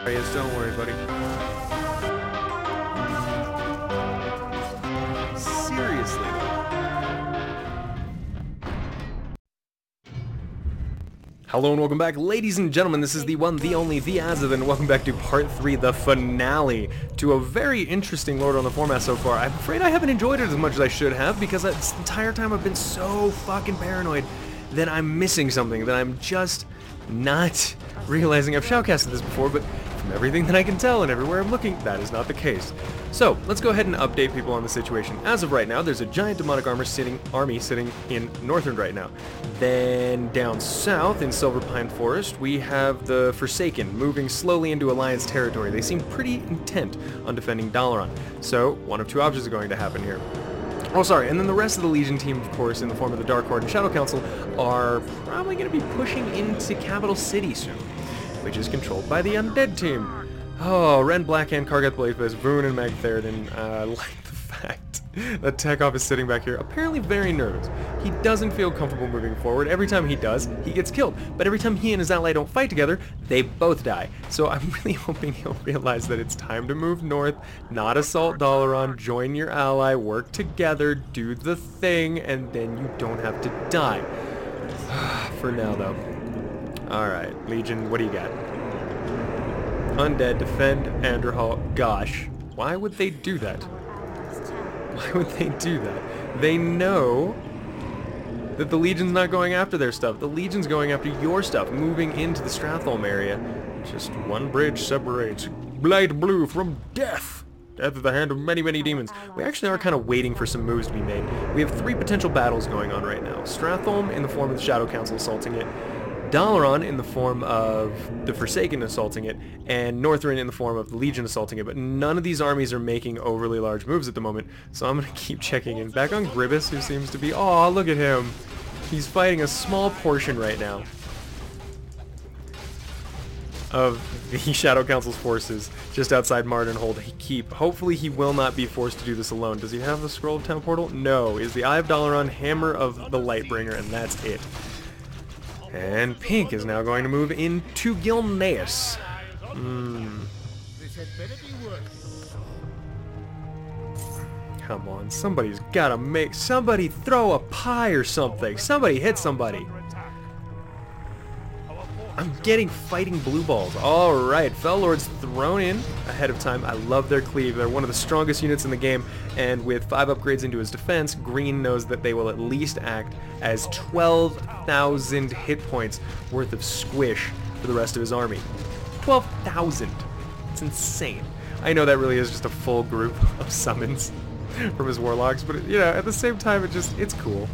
Yes, don't worry, buddy. Seriously, hello and welcome back, ladies and gentlemen. This is the one, the only, the Azothan. Welcome back to part 3, the finale, to a very interesting Lord on the Foremath so far. I'm afraid I haven't enjoyed it as much as I should have, because this entire time I've been so fucking paranoid that I'm missing something, that I'm just not realizing. I've shoutcasted this before, but from everything that I can tell and everywhere I'm looking, that is not the case. So, let's go ahead and update people on the situation. As of right now, there's a giant demonic army sitting in Northrend right now. Then down south in Silver Pine Forest, we have the Forsaken moving slowly into Alliance territory. They seem pretty intent on defending Dalaran. So, one of two options are going to happen here. Oh, sorry, and then the rest of the Legion team, of course, in the form of the Dark Horde and Shadow Council, are probably going to be pushing into Capital City soon, which is controlled by the Undead team. Oh, Ren, Blackhand, Kargath, Blazefist, Voon, and Magtheridon. I like the fact that Tekov is sitting back here, apparently very nervous. He doesn't feel comfortable moving forward. Every time he does, he gets killed. But every time he and his ally don't fight together, they both die. So I'm really hoping he'll realize that it's time to move north, not assault Dalaran, join your ally, work together, do the thing, and then you don't have to die. For now, though. Alright, Legion, what do you got? Undead, defend, Andorhal. Gosh, why would they do that? Why would they do that? They know that the Legion's not going after their stuff. The Legion's going after your stuff, moving into the Stratholme area. Just one bridge separates light blue from death. Death at the hand of many, many demons. We actually are kind of waiting for some moves to be made. We have 3 potential battles going on right now. Stratholme in the form of the Shadow Council assaulting it, Dalaran in the form of the Forsaken assaulting it, and Northrend in the form of the Legion assaulting it, but none of these armies are making overly large moves at the moment, so I'm going to keep checking in. Back on Gribbus, who seems to be... Aw, look at him! He's fighting a small portion right now of the Shadow Council's forces just outside Mardenhold Keep. Hopefully he will not be forced to do this alone. Does he have the Scroll of Town Portal? No. Is the Eye of Dalaran, Hammer of the Lightbringer, and that's it. And Pink is now going to move into Gilneas. Come on, somebody's gotta make... Somebody throw a pie or something. Somebody hit somebody. I'm getting fighting blue balls. Alright, Fellord's thrown in ahead of time. I love their cleave. They're one of the strongest units in the game, and with 5 upgrades into his defense, Green knows that they will at least act as 12,000 hit points worth of squish for the rest of his army. 12,000! It's insane. I know that really is just a full group of summons from his warlocks, but you know, at the same time, it's cool.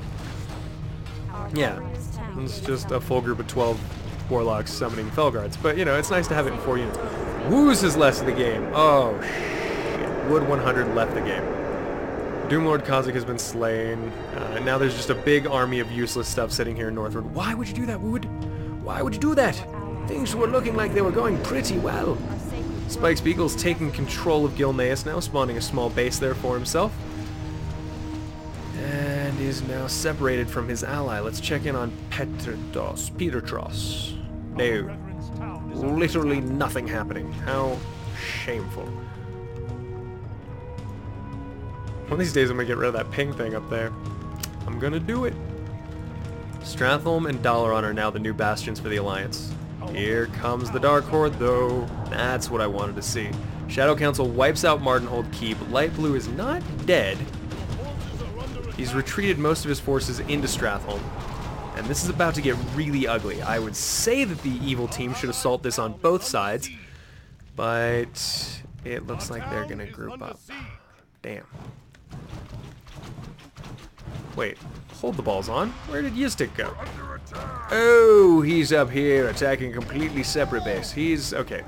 Yeah, it's just a full group of 12 warlocks summoning Felguards, but you know, it's nice to have it in 4 units. Woos is left of the game. Oh shit. Wood 100 left the game. Doomlord Kha'Zix has been slain. Now there's just a big army of useless stuff sitting here in Northrend. Why would you do that, Wood? Why would you do that? Things were looking like they were going pretty well. Spike Spiegel's taking control of Gilneas now, spawning a small base there for himself. And is now separated from his ally. Let's check in on Petros. No. Literally nothing happening. How shameful. One of these days I'm gonna get rid of that ping thing up there. I'm gonna do it. Stratholme and Dalaran are now the new bastions for the Alliance. Here comes the Dark Horde, though. That's what I wanted to see. Shadow Council wipes out Mardenhold Keep. Light Blue is not dead. He's retreated most of his forces into Stratholme. And this is about to get really ugly. I would say that the evil team should assault this on both sides, but it looks like they're gonna group up. Damn. Wait, hold the balls on. Where did Yistik go? Oh, he's up here attacking a completely separate base. He's, okay.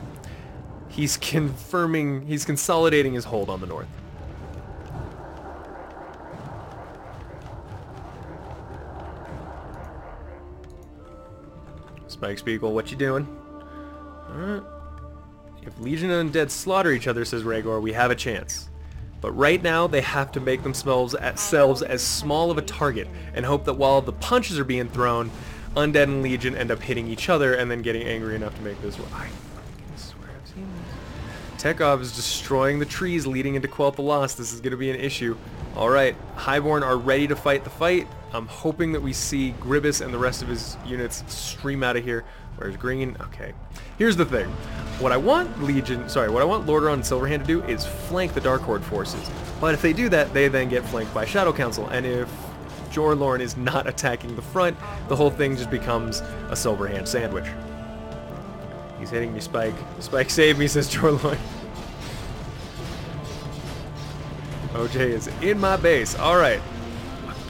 He's consolidating his hold on the north. Spike Spiegel, what you doing? Alright. If Legion and Undead slaughter each other, says Rhaegor, we have a chance. But right now, they have to make themselves as small of a target and hope that while the punches are being thrown, Undead and Legion end up hitting each other and then getting angry enough to make this work. I fucking swear I've seen Tekov is destroying the trees leading into Quell the Lost. This is going to be an issue. Alright, Highborn are ready to fight the fight. I'm hoping that we see Gribbus and the rest of his units stream out of here. Where's Green? Okay. Here's the thing. What I want Lordaeron and Silverhand to do is flank the Dark Horde forces. But if they do that, they then get flanked by Shadow Council. And if Jorlorn is not attacking the front, the whole thing just becomes a Silverhand sandwich. He's hitting me, Spike. Spike, save me, says Jorlorn. OJ is in my base. Alright.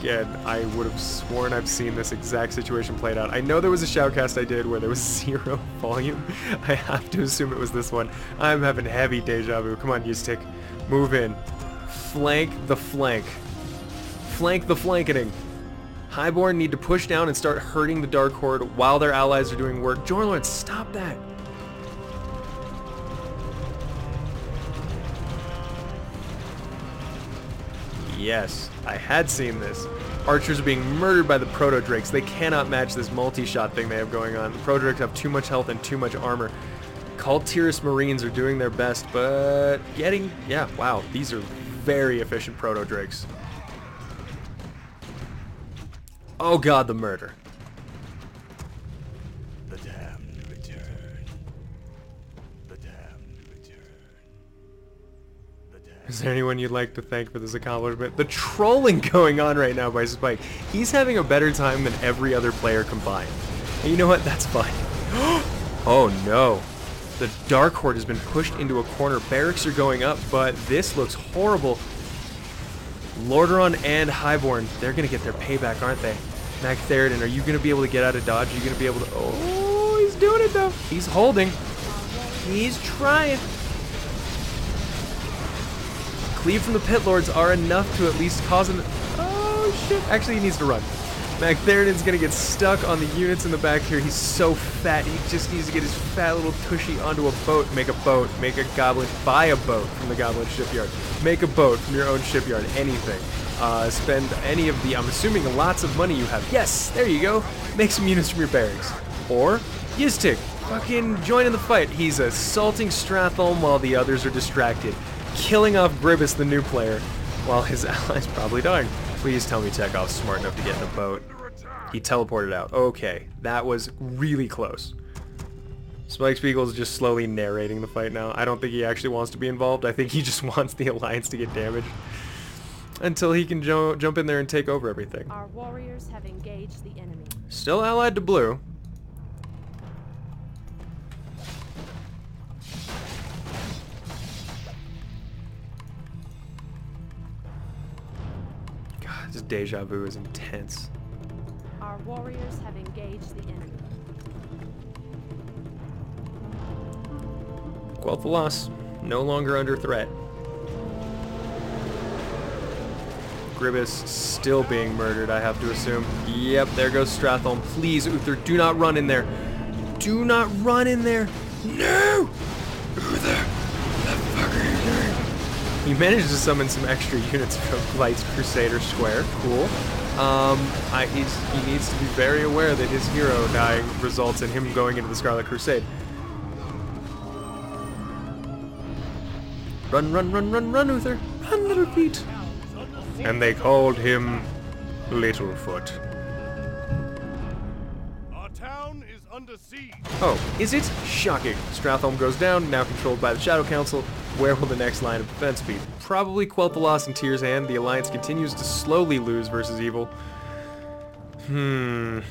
Again, I would have sworn I've seen this exact situation played out. I know there was a shoutcast I did where there was 0 volume. I have to assume it was this one. I'm having heavy deja vu. Come on, Ustick. Move in. Flank the flank. Flank the flanketing. Highborn need to push down and start hurting the Dark Horde while their allies are doing work. Jorlorn, stop that. Yes, I had seen this. Archers are being murdered by the Proto-Drakes. They cannot match this multi-shot thing they have going on. The Proto-Drakes have too much health and too much armor. Cultyrus Marines are doing their best, but getting... Yeah, wow, these are very efficient Proto-Drakes. Oh god, the murder. The damned return. The damned return. The damned... Is there anyone you'd like to thank for this accomplishment? The trolling going on right now by Spike. He's having a better time than every other player combined. And you know what? That's fine. Oh no. The Dark Horde has been pushed into a corner. Barracks are going up, but this looks horrible. Lordaeron and Highborn, they're going to get their payback, aren't they? Magtheridon, are you going to be able to get out of dodge? Are you going to be able to... Oh, he's doing it though. He's holding. He's trying. Cleave from the Pit Lords are enough to at least cause him... Oh shit, actually he needs to run. Magtheridon's going to get stuck on the units in the back here. He's so fat. He just needs to get his fat little tushy onto a boat. Make a boat. Make a goblin. Buy a boat from the goblin shipyard. Make a boat from your own shipyard. Anything. Spend any of the, I'm assuming, lots of money you have. Yes, there you go. Make some units from your barracks. Or, Yiztik, fucking join in the fight. He's assaulting Stratholme while the others are distracted. Killing off Gribbus, the new player, while his allies probably dying. Please tell me Tekov's smart enough to get in a boat. He teleported out. Okay, that was really close. Spike Spiegel's just slowly narrating the fight now. I don't think he actually wants to be involved. I think he just wants the Alliance to get damaged. Until he can jump in there and take over everything. Our warriors have engaged the enemy. Still allied to blue. God, this deja vu is intense. Our warriors have engaged the enemy. Quel'th the Lost, no longer under threat. Gribbus still being murdered, I have to assume. Yep, there goes Stratholme. Please, Uther, do not run in there. Do not run in there. No! Uther, what the fuck are you doing? He managed to summon some extra units from Light's Crusader Square. Cool. He needs to be very aware that his hero dying results in him going into the Scarlet Crusade. Run, run, run, run, run, Uther. Run, little feet. And they called him Littlefoot. Our town is under siege. Oh, is it? Shocking. Stratholme goes down, now controlled by the Shadow Council. Where will the next line of defense be? Probably Quel'th the Lost in Tyr's hand. The Alliance continues to slowly lose versus evil. And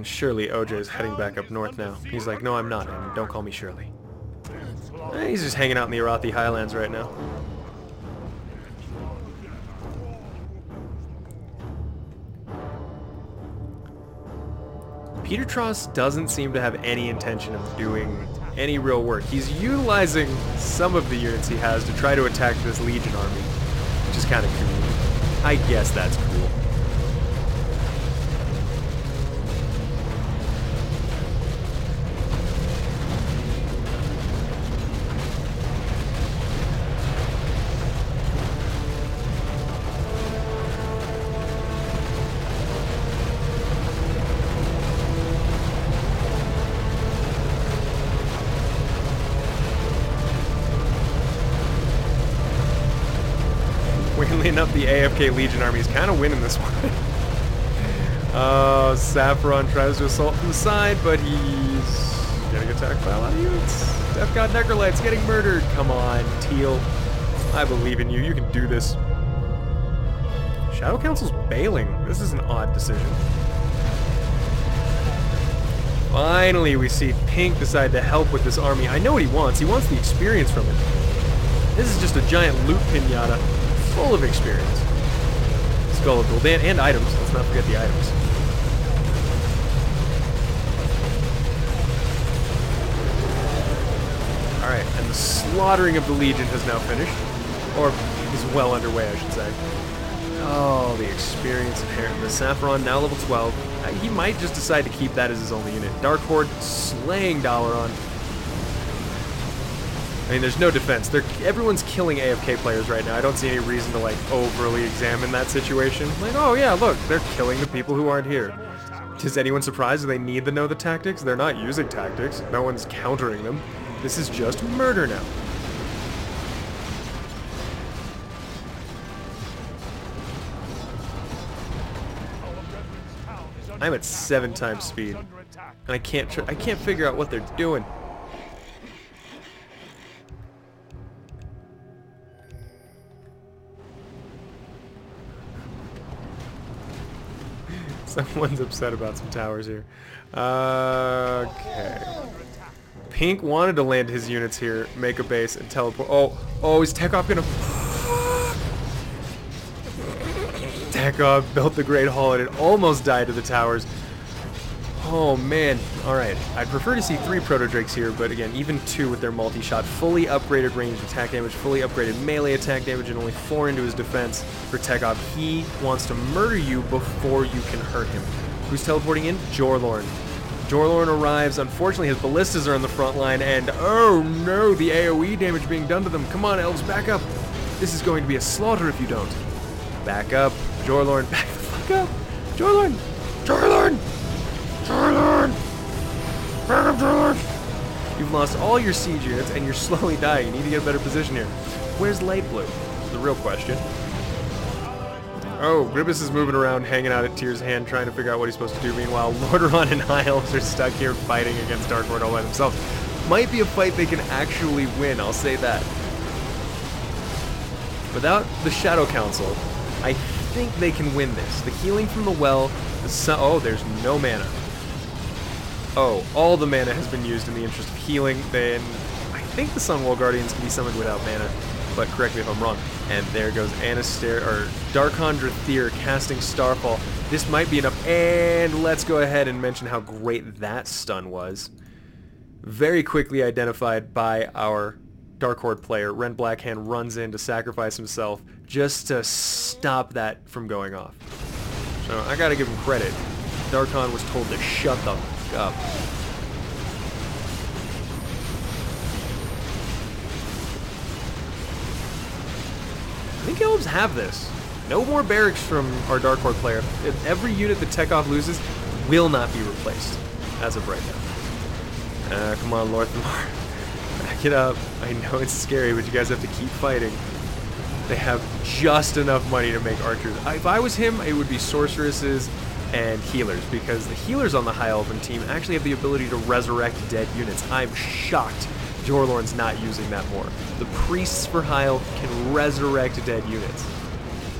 surely OJ is heading back up north now. He's like, no, I'm not, and don't call me Shirley. He's just hanging out in the Arathi Highlands right now. Peter Tross doesn't seem to have any intention of doing any real work. He's utilizing some of the units he has to try to attack this Legion army, which is kind of cool. I guess that's cool. Funnily enough, the AFK Legion army is kind of winning this one. Saffron tries to assault from the side, but he's getting attacked by a lot of units. Death God Necrolight's getting murdered. Come on, Teal. I believe in you. You can do this. Shadow Council's bailing. This is an odd decision. Finally, we see Pink decide to help with this army. I know what he wants. He wants the experience from it. This is just a giant loot pinata full of experience. Skull of Gul'dan and items. Let's not forget the items. Alright, and the slaughtering of the Legion has now finished. Or is well underway, I should say. Oh, the experience inherent. The Saffron, now level 12. He might just decide to keep that as his only unit. Dark Horde slaying Dalaran. I mean, there's no defense. Everyone's killing AFK players right now. I don't see any reason to, like, overly examine that situation. Like, oh yeah, look, they're killing the people who aren't here. Is anyone surprised they need to know the tactics? They're not using tactics. No one's countering them. This is just murder now. I'm at 7 times speed, and I can't figure out what they're doing. Someone's upset about some towers here. Okay. Pink wanted to land his units here, make a base, and teleport. Oh, is Tekov gonna... Tekov built the Great Hall and it almost died to the towers. Oh man. Alright. I'd prefer to see 3 Proto-Drakes here, but again, even 2 with their multi-shot. Fully upgraded ranged attack damage, fully upgraded melee attack damage, and only 4 into his defense for Tekov. He wants to murder you before you can hurt him. Who's teleporting in? Jorlorn. Jorlorn arrives. Unfortunately, his ballistas are on the front line, and oh no, the AoE damage being done to them. Come on, elves, back up. This is going to be a slaughter if you don't. Back up. Jorlorn, back the fuck up. Jorlorn! Jorlorn! Jorlorn! Back up, Jorlorn! You've lost all your siege units, and you're slowly dying. You need to get a better position here. Where's Light Blue? Is the real question. Oh, Grievous is moving around, hanging out at Tyr's hand, trying to figure out what he's supposed to do. Meanwhile, Lordaeron and High Elves are stuck here fighting against Dark Horde all by themselves. Might be a fight they can actually win, I'll say that. Without the Shadow Council, I think they can win this. The healing from the well, oh, there's no mana. Oh, all the mana has been used in the interest of healing. Then I think the Sunwell Guardians can be summoned without mana, but correct me if I'm wrong. And there goes Darkhan Drathyr casting Starfall. This might be enough, and let's go ahead and mention how great that stun was. Very quickly identified by our Dark Horde player. Ren Blackhand runs in to sacrifice himself just to stop that from going off. So I gotta give him credit. Darkhan was told to shut the fuck up. I think elves have this. No more barracks from our Dark Horde player. Every unit that Tekov loses will not be replaced as of right now. Come on, Lorthamar. Back it up. I know it's scary, but you guys have to keep fighting. They have just enough money to make archers. If I was him, it would be sorceresses and healers, because the healers on the High Elven team actually have the ability to resurrect dead units. I'm shocked Jorlorn's not using that more. The priests for High Elf can resurrect dead units.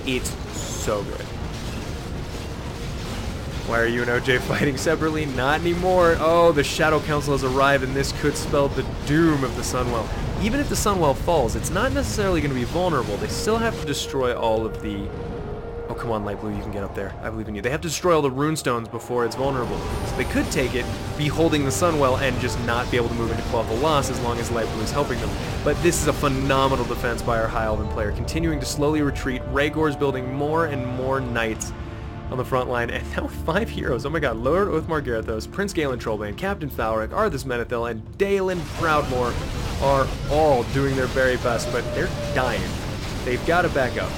It's so good. Why are you and OJ fighting separately? Not anymore. Oh, the Shadow Council has arrived, and this could spell the doom of the Sunwell. Even if the Sunwell falls, it's not necessarily going to be vulnerable. They still have to destroy all of the... Oh, come on, Light Blue, you can get up there. I believe in you. They have to destroy all the runestones before it's vulnerable. So they could take it, be holding the Sunwell, and just not be able to move into Cloth of Loss as long as Light Blue is helping them. But this is a phenomenal defense by our High Elven player, continuing to slowly retreat. Rhaegor's building more and more knights on the front line, and now 5 heroes. Oh my god, Lord Oathmar Garethos, Prince Galen Trollbane, Captain Thalric, Arthas Menethil, and Dalen Proudmoore are all doing their very best, but they're dying. They've got to back up.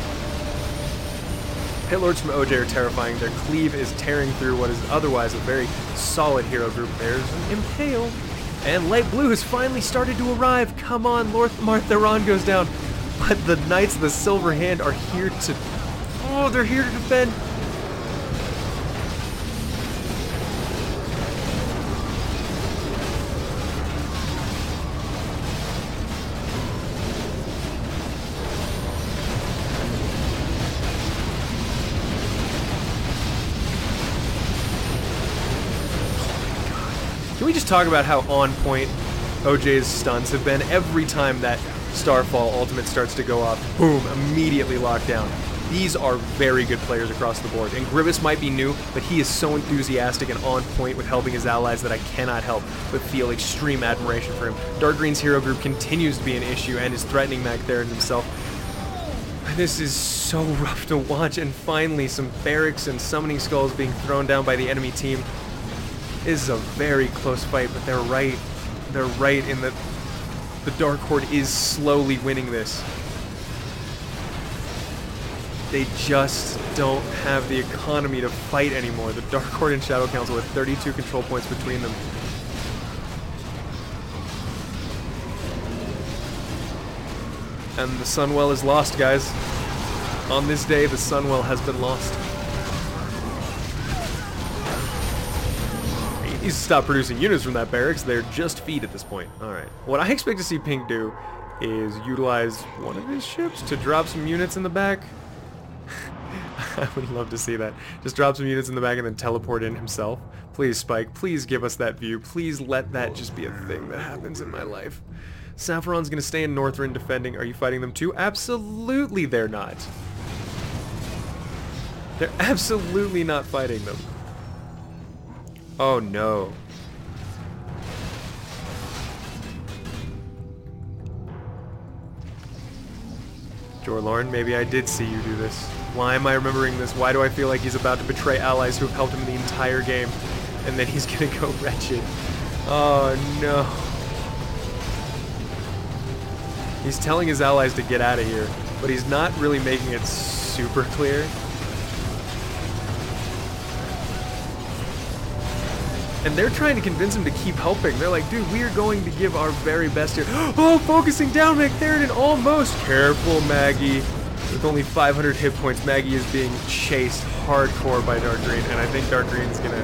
Pit Lords from OJ are terrifying. Their cleave is tearing through what is otherwise a very solid hero group. There's an Impale, and Light Blue has finally started to arrive. Come on, Lorthamar Theron goes down. But the Knights of the Silver Hand are here to... Oh, they're here to defend. Can we just talk about how on point OJ's stuns have been? Every time that Starfall ultimate starts to go off, boom, immediately locked down. These are very good players across the board. And Grievous might be new, but he is so enthusiastic and on point with helping his allies that I cannot help but feel extreme admiration for him. Dark Green's hero group continues to be an issue and is threatening Magtherin himself. This is so rough to watch, and finally some barracks and summoning skulls being thrown down by the enemy team. This is a very close fight, but they're right. They're right in that the Dark Horde is slowly winning this. They just don't have the economy to fight anymore. The Dark Horde and Shadow Council with 32 control points between them. And the Sunwell is lost, guys. On this day, the Sunwell has been lost. He needs to stop producing units from that barracks. They're just feet at this point. Alright. What I expect to see Pink do is utilize one of his ships to drop some units in the back. I would love to see that. Just drop some units in the back and then teleport in himself. Please, Spike, please give us that view. Please let that just be a thing that happens in my life. Sapphiron's gonna stay in Northrend defending. Are you fighting them too? Absolutely they're not. They're absolutely not fighting them. Oh no. Jorlorn, maybe I did see you do this. Why am I remembering this? Why do I feel like he's about to betray allies who have helped him the entire game? And then he's gonna go wretched. Oh no. He's telling his allies to get out of here, but he's not really making it super clear. And they're trying to convince him to keep helping. They're like, dude, we are going to give our very best here. Oh, focusing down Magtherin almost. Careful, Maggie. With only 500 hit points, Maggie is being chased hardcore by Dark Green, and I think Dark Green's gonna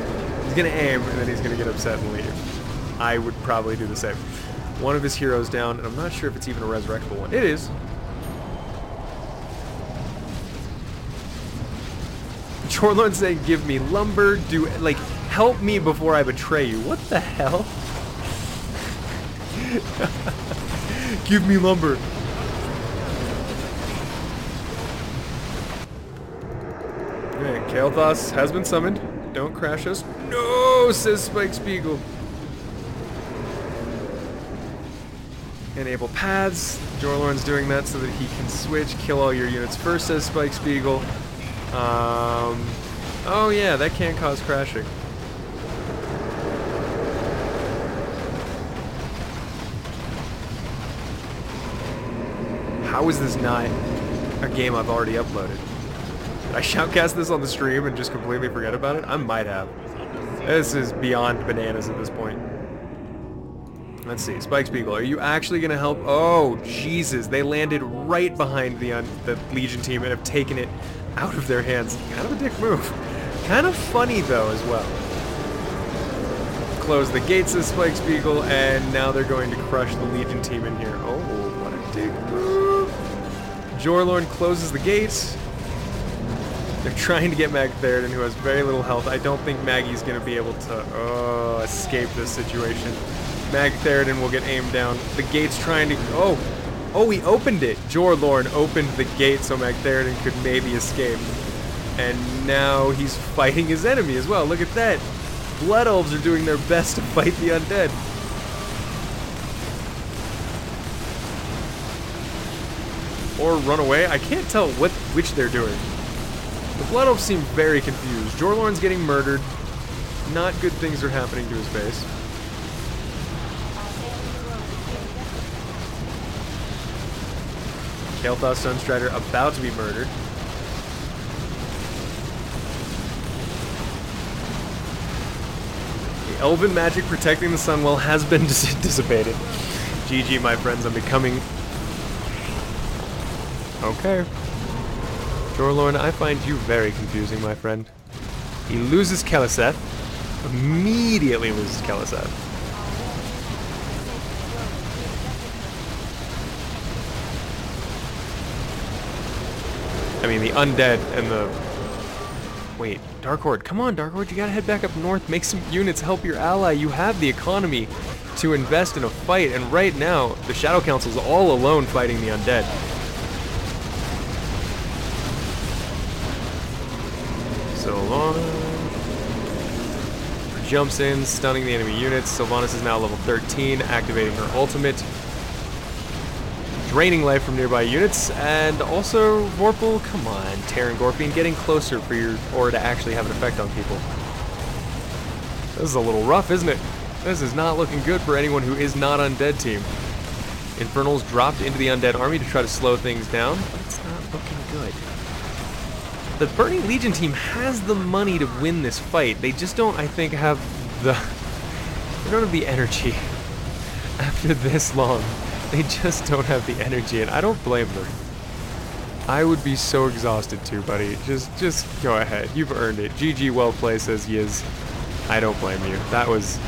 aim, and then he's gonna get upset and leave. I would probably do the same. One of his heroes down, and I'm not sure if it's even a resurrectable one. It is. Jorlorn saying, give me lumber, help me before I betray you. What the hell? Give me lumber. Okay, Kael'thas has been summoned. Don't crash us. No, says Spike Spiegel. Enable paths. Jorlorn's doing that so that he can switch. Kill all your units first, says Spike Spiegel. Oh yeah, that can't cause crashing. How is this not a game I've already uploaded? Did I shoutcast this on the stream and just completely forget about it? I might have. This is beyond bananas at this point. Let's see, Spike Spiegel, are you actually gonna help? Oh, Jesus, they landed right behind the Legion team and have taken it out of their hands. Kind of a dick move. Kind of funny, though, as well. Close the gates, says Spike Spiegel, and now they're going to crush the Legion team in here. Oh, what a dick move. Jorlorn closes the gates. They're trying to get Magtherin, who has very little health. I don't think Maggie's going to be able to escape this situation. Magtherin will get aimed down. The gate's trying to... Oh, he opened it. Jorlorn opened the gate so Magtherin could maybe escape. And now he's fighting his enemy as well. Look at that. Blood Elves are doing their best to fight the undead. Or run away. I can't tell which they're doing. The Blood Elves seem very confused. Jorlorn's getting murdered. Not good things are happening to his face. Kael'thas Sunstrider about to be murdered. The elven magic protecting the Sunwell has been dissipated. GG, my friends, I'm becoming Okay. Jorlorn, I find you very confusing, my friend. He loses Keleseth. Immediately loses Keleseth. I mean, the undead and the... Wait, Dark Horde. Come on, Dark Horde. You gotta head back up north. Make some units. Help your ally. You have the economy to invest in a fight. And right now, the Shadow Council's all alone fighting the undead. Sylvanas jumps in, stunning the enemy units. Sylvanas is now level 13, activating her ultimate, draining life from nearby units, and also Vorpal, come on, Terran Gorpian, getting closer for your aura to actually have an effect on people. This is a little rough, isn't it? This is not looking good for anyone who is not undead team. Infernals dropped into the undead army to try to slow things down, but it's not looking good. The Burning Legion team has the money to win this fight. They just don't, I think, have the... They don't have the energy. After this long, they just don't have the energy, and I don't blame them. I would be so exhausted too, buddy. Just go ahead. You've earned it. GG, well played, says Yiz. I don't blame you. That was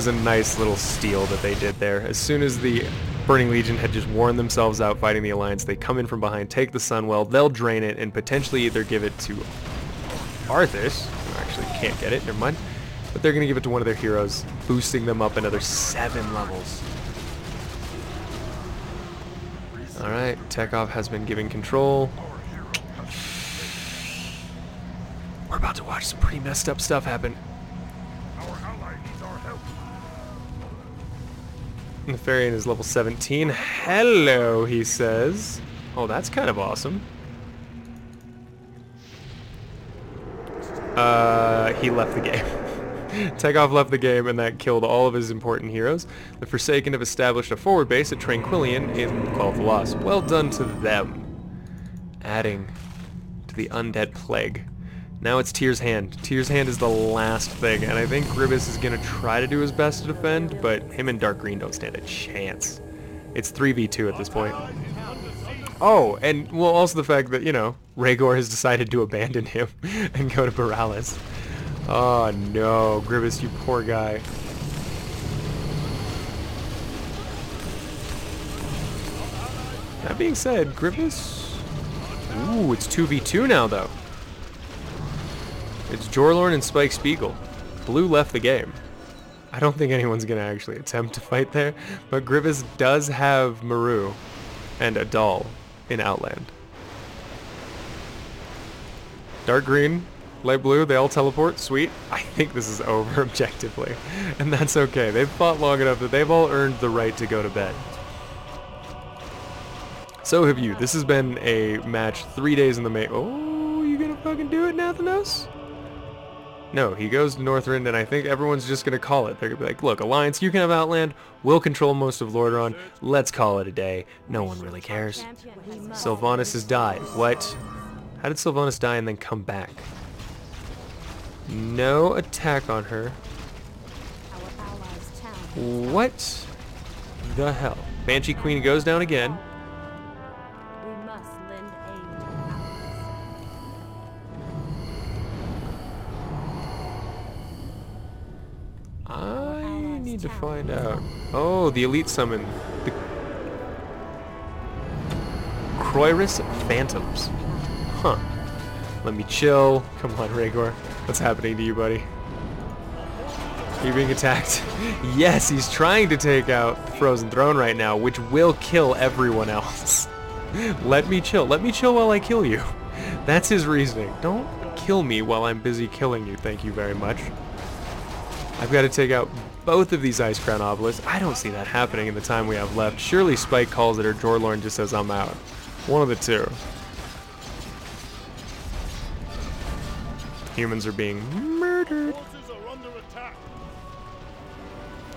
a nice little steal that they did there. As soon as the Burning Legion had just worn themselves out fighting the Alliance, they come in from behind, take the Sunwell, they'll drain it, and potentially either give it to Arthas, who actually can't get it, never mind, but they're going to give it to one of their heroes, boosting them up another 7 levels. Alright, Tekov has been given control. We're about to watch some pretty messed up stuff happen. Nefarian is level 17. Hello, he says. Oh, that's kind of awesome. He left the game. Tekov left the game, and that killed all of his important heroes. The Forsaken have established a forward base at Tranquillian in Call of the Lost. Well done to them. Adding to the undead plague. Now it's Tyr's Hand. Tyr's Hand is the last thing, and I think Grievous is going to try to do his best to defend, but him and Dark Green don't stand a chance. It's 3v2 at this point. Oh, and well, also the fact that, you know, Rhaegor has decided to abandon him and go to Borealis. Oh no, Grievous, you poor guy. That being said, Grievous... Ooh, it's 2v2 now, though. It's Jorlorn and Spike Spiegel. Blue left the game. I don't think anyone's going to actually attempt to fight there, but Grievous does have Maru and Adal in Outland. Dark green, light blue, they all teleport. Sweet. I think this is over objectively, and that's okay. They've fought long enough that they've all earned the right to go to bed. So have you. This has been a match 3 days in the making. Oh, you gonna fucking do it, Nathanos? No, he goes to Northrend, and I think everyone's just going to call it. They're going to be like, look, Alliance, you can have Outland. We'll control most of Lordaeron. Let's call it a day. No one really cares. Sylvanas has died. What? How did Sylvanas die and then come back? No attack on her. What the hell? Banshee Queen goes down again. We must lend aid to I need to find out. Oh, the elite summon. The Croyrus Phantoms. Huh. Let me chill. Come on, Rhaegor. What's happening to you, buddy? Are you being attacked? Yes, he's trying to take out the Frozen Throne right now, which will kill everyone else. Let me chill. Let me chill while I kill you. That's his reasoning. Don't kill me while I'm busy killing you. Thank you very much. I've got to take out both of these Ice Crown Obelisks. I don't see that happening in the time we have left. Surely Spike calls it, or Jorlorn just says I'm out. One of the two. Humans are being murdered.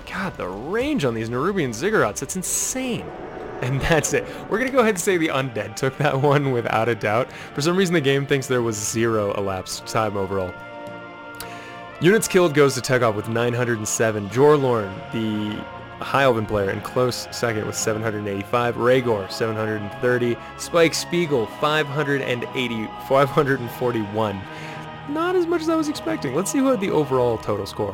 God, the range on these Nerubian Ziggurats, it's insane. And that's it. We're going to go ahead and say the Undead took that one without a doubt. For some reason, the game thinks there was 0 elapsed time overall. Units killed goes to Tekov with 907. Jorlorn, the a High Elven player in close second with 785, Rhaegor 730, Spike Spiegel 541. Not as much as I was expecting. Let's see who had the overall total score.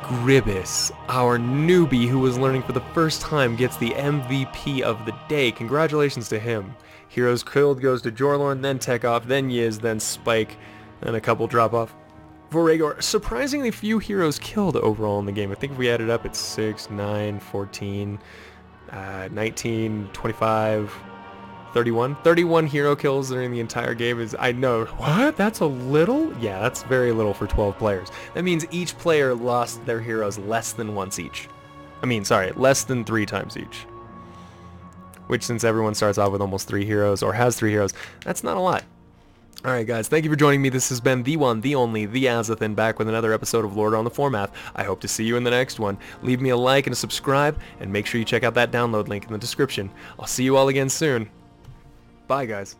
Gribbus, our newbie who was learning for the first time, gets the MVP of the day. Congratulations to him. Heroes killed goes to Jorlorn, then Tekoff, then Yiz, then Spike, and a couple drop off. For Rhaegor, surprisingly few heroes killed overall in the game. I think if we added up, it's 6, 9, 14, 19, 25, 31. 31 hero kills during the entire game is, I know, what? That's a little? Yeah, that's very little for 12 players. That means each player lost their heroes less than once each. Less than 3 times each. Which, since everyone starts off with almost 3 heroes, or has 3 heroes, that's not a lot. Alright guys, thank you for joining me. This has been the one, the only, the Azothan, back with another episode of Lordaeron the Foremath. I hope to see you in the next one. Leave me a like and a subscribe, and make sure you check out that download link in the description. I'll see you all again soon. Bye guys.